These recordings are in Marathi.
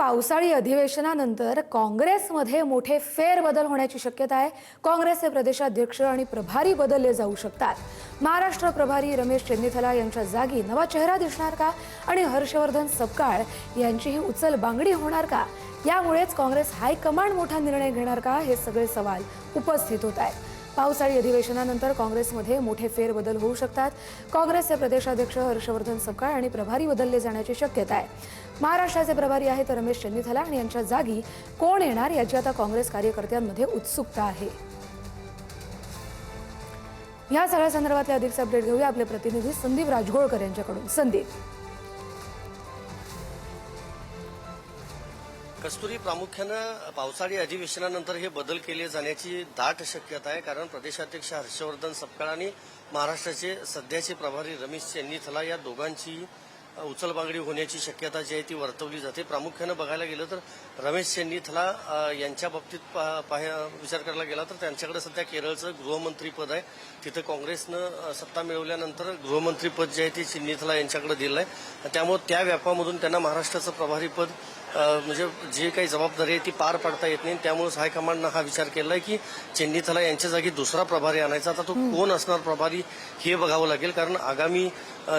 पावसाळी अधिवेशनानंतर काँग्रेसमध्ये मोठे फेरबदल होण्याची शक्यता आहे। काँग्रेसचे प्रदेशाध्यक्ष आणि प्रभारी बदलले जाऊ शकतात। महाराष्ट्र प्रभारी रमेश चेन्नीथला यांच्या जागी नवा चेहरा दिसणार का आणि हर्षवर्धन सपकाळ यांचीही उचल बांगडी होणार का? यामुळेच काँग्रेस हायकमांड मोठा निर्णय घेणार का, हे सगळे सवाल उपस्थित होत आहेत। पावसाळी अधिवेशनानंतर काँग्रेसमध्ये मोठे फेरबदल होऊ शकतात। काँग्रेसचे प्रदेशाध्यक्ष हर्षवर्धन सपकाळ आणि प्रभारी बदलले जाण्याची शक्यता आहे। महाराष्ट्राचे प्रभारी आहेत रमेश चेन्नीथला आणि यांच्या जागी कोण येणार याची आता काँग्रेस कार्यकर्त्यांमध्ये उत्सुकता आहे। या सगळ्या संदर्भातले अधिकचे अपडेट घेऊया आपले प्रतिनिधी संदीप राजगोळकर यांच्याकडून। संदीप, कस्तुरी, प्रामुख्यानं पावसाळी अधिवेशनानंतर हे बदल केले जाण्याची दाट शक्यता आहे, कारण प्रदेशाध्यक्ष हर्षवर्धन सपकाळ आणि महाराष्ट्राचे सध्याचे प्रभारी रमेश चेन्नीथला या दोघांची उचलबांगडी होण्याची शक्यता जी आहे ती वर्तवली जाते। प्रामुख्यानं बघायला गेलं तर रमेश चेन्नीथला यांच्या बाबतीत विचार करायला गेला तर त्यांच्याकडे सध्या केरळचं गृहमंत्रीपद आहे। तिथं काँग्रेसनं सत्ता मिळवल्यानंतर गृहमंत्रीपद जे आहे ते चेन्नीथला यांच्याकडे दिलं आहे। त्यामुळे त्या व्यापामधून त्यांना महाराष्ट्राचं प्रभारीपद म्हणजे जे काही जबाबदारी आहे ती पार पाडता येत नाही। त्यामुळेच हायकमांडनं हा विचार केला आहे की चेन्नीथला यांच्या जागी दुसरा प्रभारी आणायचा। आता तो कोण असणार प्रभारी हे बघावं लागेल, कारण आगामी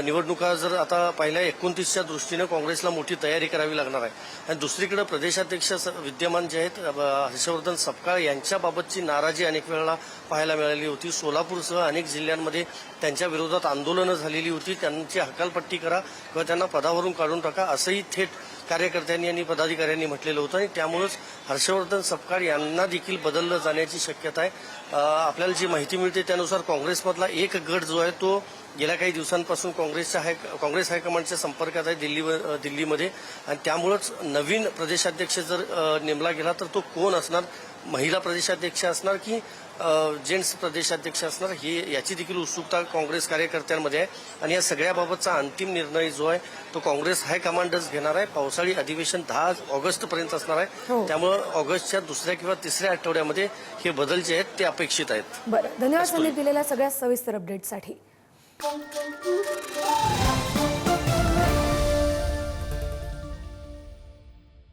निवडणुका जर आता पहिल्या 29च्या दृष्टीनं काँग्रेसला मोठी तयारी करावी लागणार आहे। आणि दुसरीकडे प्रदेशाध्यक्ष विद्यमान जे आहेत हर्षवर्धन सपकाळ यांच्याबाबतची नाराजी अनेक वेळेला पाहायला मिळाली होती। सोलापूरसह अनेक जिल्ह्यांमध्ये त्यांच्या विरोधात आंदोलनं झालेली होती। त्यांची हकालपट्टी करा किंवा त्यांना पदावरून काढून टाका असंही थेट कार्यकर्त्यांनी आणि पदाधिकाऱ्यांनी म्हटलेलं होतं आणि त्यामुळेच हर्षवर्धन सपकाळ यांना देखील बदललं जाण्याची शक्यता आहे। आपल्याला जी माहिती मिळते त्यानुसार काँग्रेसमधला एक गट जो आहे तो गेल्या काही दिवसांपासून काँग्रेस हायकमांडच्या संपर्कात आहे दिल्लीमध्ये, आणि त्यामुळेच नवीन प्रदेशाध्यक्ष जर नेमला गेला तर तो कोण असणार, महिला प्रदेशाध्यक्ष असणार की जेंट्स प्रदेशाध्यक्ष असणार, हे याची देखील उत्सुकता काँग्रेस कार्यकर्त्यांमध्ये आहे। आणि या सगळ्याबाबतचा अंतिम निर्णय जो आहे तो काँग्रेस हायकमांडच घेणार आहे। पावसाळी अधिवेशन 10 ऑगस्टपर्यंत असणार आहे, त्यामुळे ऑगस्टच्या दुसऱ्या किंवा तिसऱ्या आठवड्यामध्ये हे बदल जे आहेत ते अपेक्षित आहेत। बरं, धन्यवाद संदीप दिलेल्या सगळ्या सविस्तर अपडेटसाठी।